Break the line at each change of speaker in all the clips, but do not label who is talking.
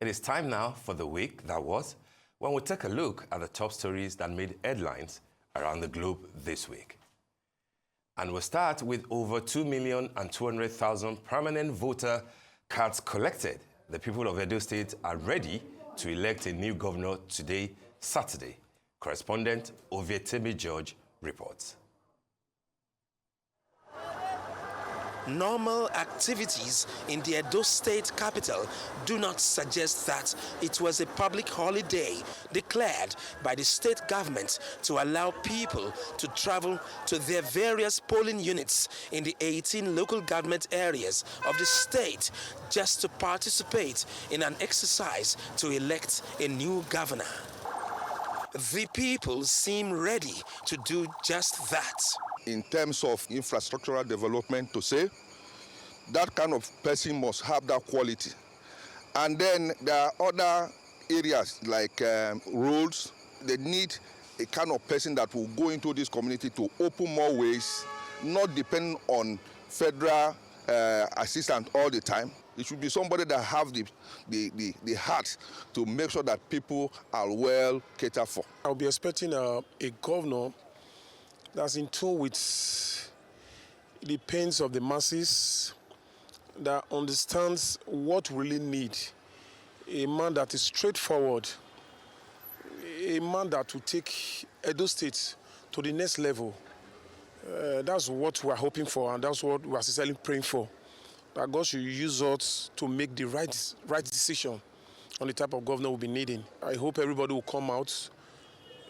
It is time now for the week that was, when we take a look at the top stories that made headlines around the globe this week. And we'll start with over 2,200,000 permanent voter cards collected. The people of Edo State are ready to elect a new governor today, Saturday. Correspondent Ovietemi George reports.
Normal activities in the Edo State capital do not suggest that it was a public holiday declared by the state government to allow people to travel to their various polling units in the 18 local government areas of the state just to participate in an exercise to elect a new governor. The people seem ready to do just that.
In terms of infrastructural development, to say that kind of person must have that quality. And then there are other areas like roads. They need a kind of person that will go into this community to open more ways, not depend on federal assistance all the time. It should be somebody that have the heart to make sure that people are well catered for.
I'll be expecting a governor that's in tune with the pains of the masses, that understands what we really need. A man that is straightforward, a man that will take Edo State to the next level. That's what we're hoping for, and that's what we're sincerely praying for. That God should use us to make the right decision on the type of governor we'll be needing. I hope everybody will come out.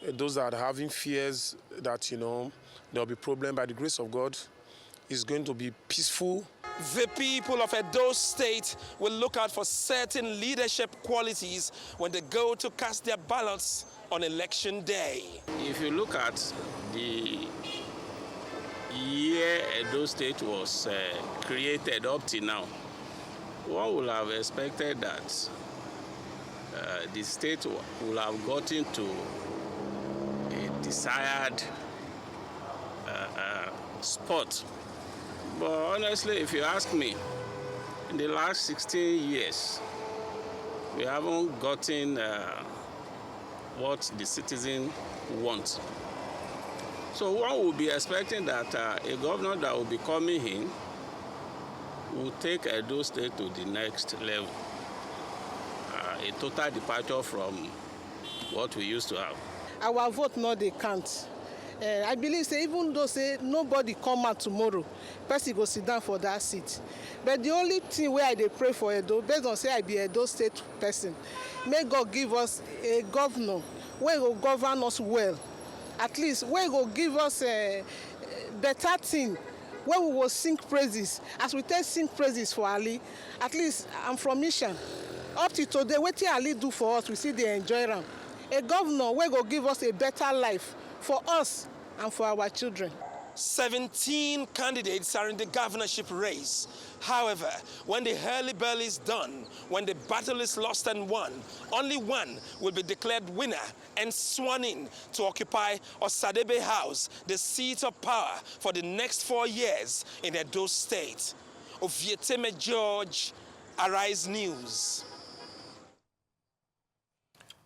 Those that are having fears that, there'll be problem, by the grace of God, it's going to be peaceful.
The people of Edo State will look out for certain leadership qualities when they go to cast their ballots on election day.
If you look at the year Edo State was created up to now, one would have expected that the state will have gotten to a desired spot. But honestly, if you ask me, in the last 16 years, we haven't gotten what the citizen wants. So one would be expecting that a governor that will be coming in will take Edo State to the next level. A total departure from what we used to have.
Our vote no dey count. I believe say even though say nobody come out tomorrow, person go sit down for that seat. But the only thing where I dey pray for Edo, based on say I be Edo State person, may God give us a governor wey go govern us well. At least wey go give us a better thing, where we will sing praises. As we take sing praises for Ali, at least I'm from Mission. Up to today, wetin Ali do for us, we see they enjoy am. A governor wey go give us a better life for us and for our children.
17 candidates are in the governorship race. However, when the hurly burly is done, when the battle is lost and won, only one will be declared winner and sworn in to occupy Osadebe House, the seat of power for the next 4 years in Edo State. Ovietemi George, Arise News.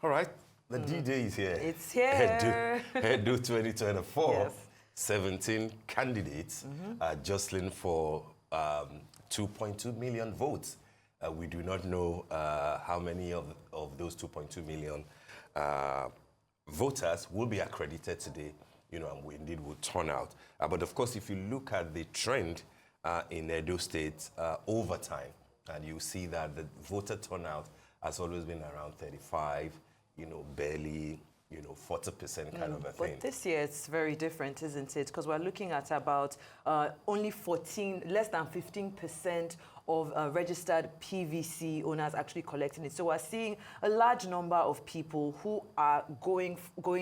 All right, the D-Day is here.
It's here.
Edo 2024.
Yes.
17 candidates are jostling for 2.2 million votes. We do not know how many of those 2.2 million voters will be accredited today, and we indeed will turn out. But of course, if you look at the trend in Edo State over time, and you see that the voter turnout has always been around 35, barely 40% kind of a thing.
But this year it's very different, isn't it? Because we're looking at about only less than 15% of registered PVC owners actually collecting it. So we're seeing a large number of people who are going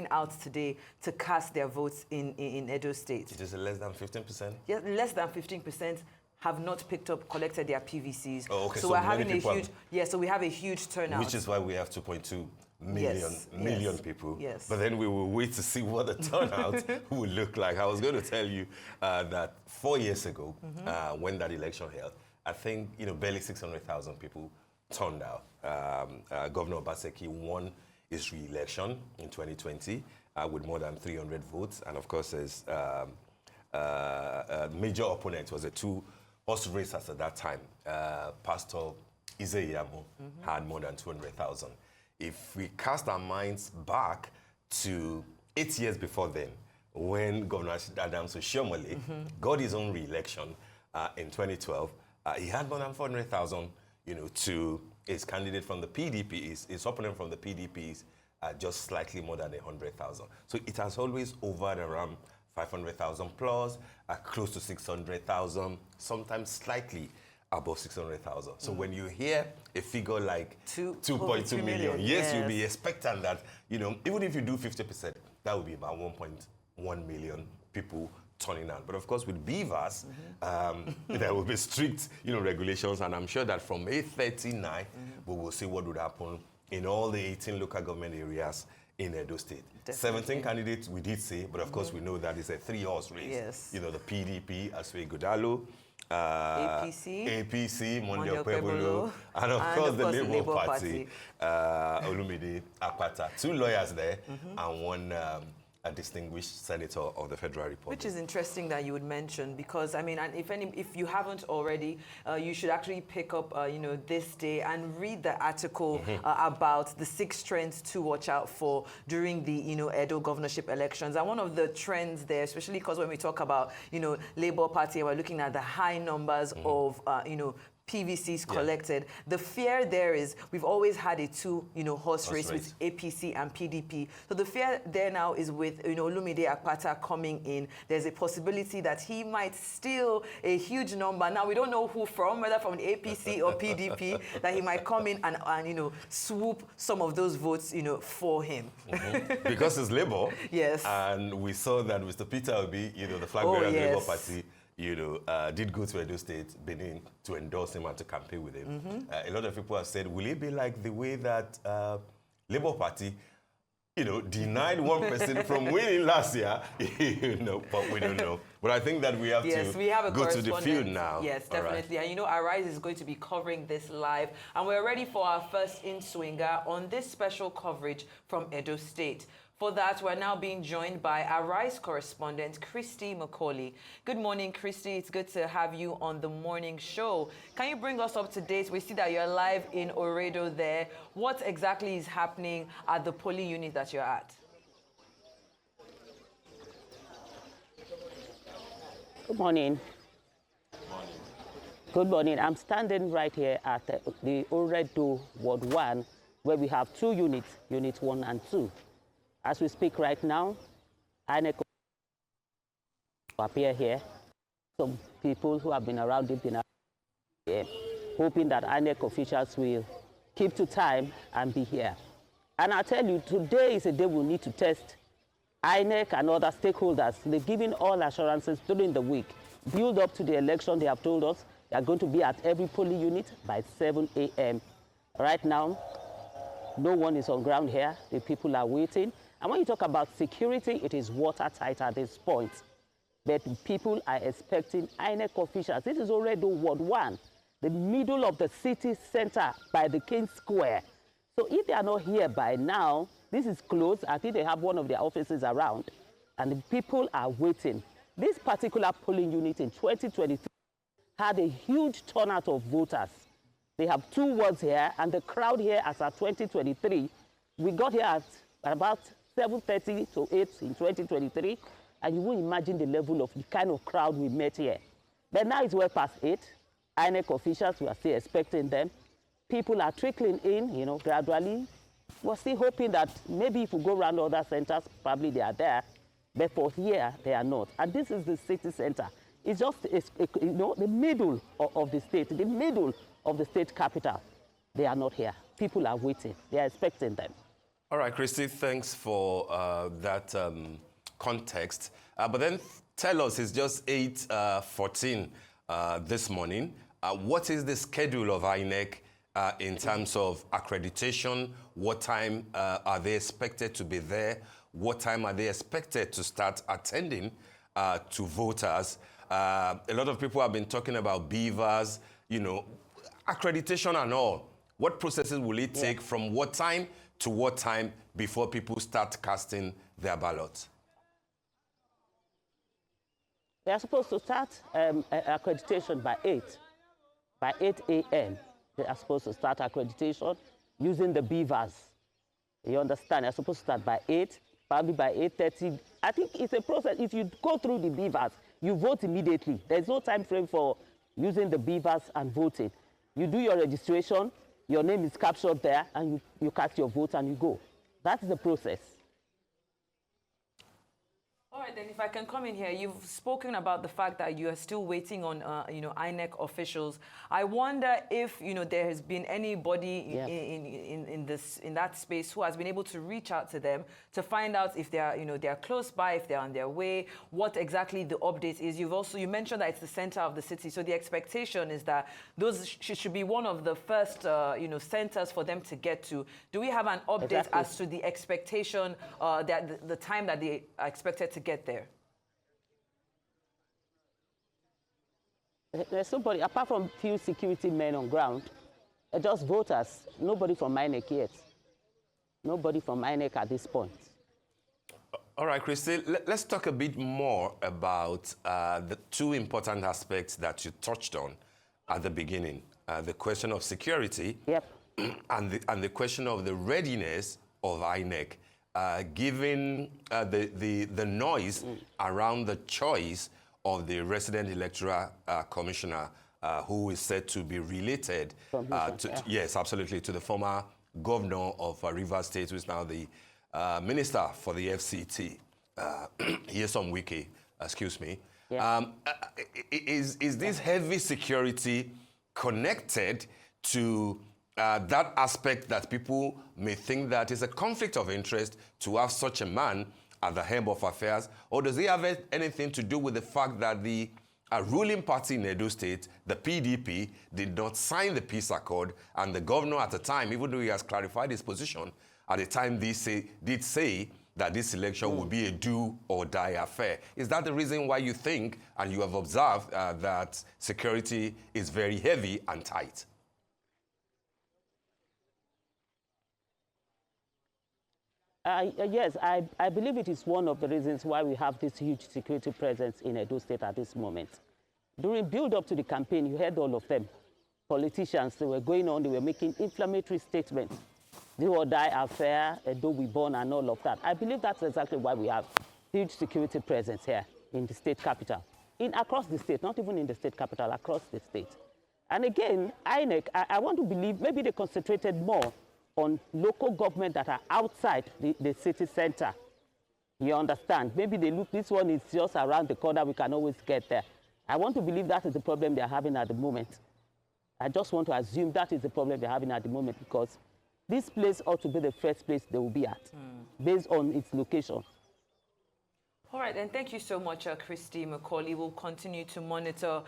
out today to cast their votes in Edo State.
It is less than 15%?
Yeah, less than 15% have not collected their PVCs.
Oh, okay.
So we're having a huge, so we have a huge turnout.
Which is why we have 2.2 million people.
Yes.
But then we will wait to see what the turnout will look like. I was going to tell you that 4 years ago, when that election held, I think barely 600,000 people turned out. Governor Obaseki won his re-election in 2020 with more than 300 votes. And of course, his major opponent was a two-horse race at that time. Pastor Ize-Iyamu had more than 200,000. If we cast our minds back to 8 years before then, when Governor Adams Oshiomhole got his own re-election in 2012, he had more than 400,000, to his candidate from the PDP, his opponent from the PDP is just slightly more than 100,000. So it has always hovered around 500,000 plus, close to 600,000, sometimes slightly above 600,000. So when you hear a figure like 2.2 million, yes, you'll be expecting that, even if you do 50%, that would be about 1.1 million people turning out. But of course, with beavers, there will be strict, regulations, and I'm sure that from 8:39, we will see what would happen in all the 18 local government areas in Edo State. Definitely. 17 candidates, we did say, but of course we know that it's a three-horse race.
Yes.
The PDP, Aswe Godalo, APC, Monday
Okpebholo,
and of course the Labour Party, Olumide Akpata. Two lawyers there and one a distinguished senator of the Federal Republic.
Which is interesting that you would mention, because, and if you haven't already, you should actually pick up, this day and read the article about the 6 trends to watch out for during the, Edo governorship elections. And one of the trends there, especially because when we talk about, Labour Party, we're looking at the high numbers of, PVCs collected. The fear there is we've always had a horse race with APC and PDP. So the fear there now is with Olumide Akpata coming in. There's a possibility that he might steal a huge number. Now we don't know who from, whether from the APC or PDP, that he might come in and swoop some of those votes for him.
Because it's Labour.
Yes.
And we saw that Mr. Peter Obi, the flag bearer of the Labour Party, did go to Edo State, Benin, to endorse him and to campaign with him. A lot of people have said, will it be like the way that Labour Party, denied one person from winning last year? But we don't know. But I think that we have to go to the field now.
Yes, definitely. Right. And Arise is going to be covering this live. And we're ready for our first in-swinger on this special coverage from Edo State. For that, we're now being joined by our Arise correspondent, Christy Macaulay. Good morning, Christy. It's good to have you on the morning show. Can you bring us up to date? We see that you're live in Oredo there. What exactly is happening at the polling unit that you're at?
Good morning. Good morning. I'm standing right here at the Oredo Ward 1, where we have 2 units, Unit 1 and 2. As we speak right now, INEC appear here. Some people who have been around it, hoping that INEC officials will keep to time and be here. And I tell you, today is a day we need to test INEC and other stakeholders. They've given all assurances during the week. Build up to the election, they have told us they are going to be at every polling unit by 7 a.m. Right now, no one is on ground here. The people are waiting. And when you talk about security, it is watertight at this point. But people are expecting INEC officials. This is already Ward 1, the middle of the city center by the King Square. So if they are not here by now, this is closed. I think they have one of their offices around. And the people are waiting. This particular polling unit in 2023 had a huge turnout of voters. They have 2 wards here, and the crowd here as at 2023, we got here at about 7:30 to 8 in 2023, and you won't imagine the level of the kind of crowd we met here. But now it's well past 8. INEC officials, we are still expecting them. People are trickling in, gradually. We're still hoping that maybe if we go around other centers, probably they are there. But for here, they are not. And this is the city center. It's just, the middle of the state, the middle of the state capital. They are not here. People are waiting. They are expecting them.
All right, Christy, thanks for that context. But then tell us, it's just 8:14 this morning. What is the schedule of INEC in terms of accreditation? What time are they expected to be there? What time are they expected to start attending to voters? A lot of people have been talking about beavers, accreditation and all. What processes will it take from what time to what time before people start casting their ballots?
They are supposed to start accreditation by 8. By 8 a.m., they are supposed to start accreditation using the beavers. You understand? They're supposed to start by 8, probably by 8:30. I think it's a process. If you go through the beavers, you vote immediately. There's no time frame for using the beavers and voting. You do your registration, your name is captured there, and you cast your vote and you go. That's the process.
All right, then if I can come in here, you've spoken about the fact that you are still waiting on, INEC officials. I wonder if, there has been anybody in that space who has been able to reach out to them to find out if they are, they're close by, if they're on their way, what exactly the update is. You mentioned that it's the center of the city, so the expectation is that those should be one of the first, centers for them to get to. Do we have an update as to the expectation, that the time that they are expected to get there?
There's nobody, apart from few security men on ground, just voters. Nobody from INEC yet. Nobody from INEC at this point.
All right, Christy, let's talk a bit more about the two important aspects that you touched on at the beginning. The question of security and the question of the readiness of INEC, given the noise around the choice of the resident electoral commissioner, who is said to be related, yes, absolutely, to the former governor of Rivers State, who is now the minister for the FCT, Nyesom Wike, excuse me. Is this heavy security connected to that aspect that people may think that is a conflict of interest to have such a man at the helm of affairs? Or does it have anything to do with the fact that the ruling party in Edo State, the PDP, did not sign the peace accord, and the governor at the time, even though he has clarified his position, at the time did say that this election would be a do or die affair? Is that the reason why you think, and you have observed, that security is very heavy and tight?
Yes, I believe it is one of the reasons why we have this huge security presence in Edo State at this moment. During build-up to the campaign, you heard all of them. Politicians, they were going on, they were making inflammatory statements. Do or die affair, Edo we born, and all of that. I believe that's exactly why we have huge security presence here in the state capital. Across the state, not even in the state capital, across the state. And again, INEC, I want to believe maybe they concentrated more on local government that are outside the city center. You understand? Maybe they look, this one is just around the corner, we can always get there. I want to believe that is the problem they're having at the moment. I just want to assume that is the problem they're having at the moment, because this place ought to be the first place they will be at, based on its location.
All right, and thank you so much, Christy Macaulay. We'll continue to monitor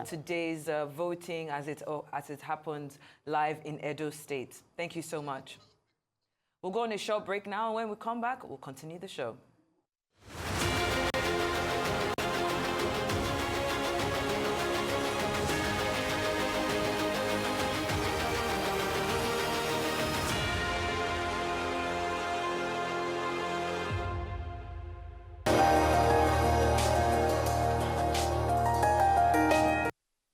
today's voting as it happens live in Edo State. Thank you so much. We'll go on a short break now, and when we come back, we'll continue the show.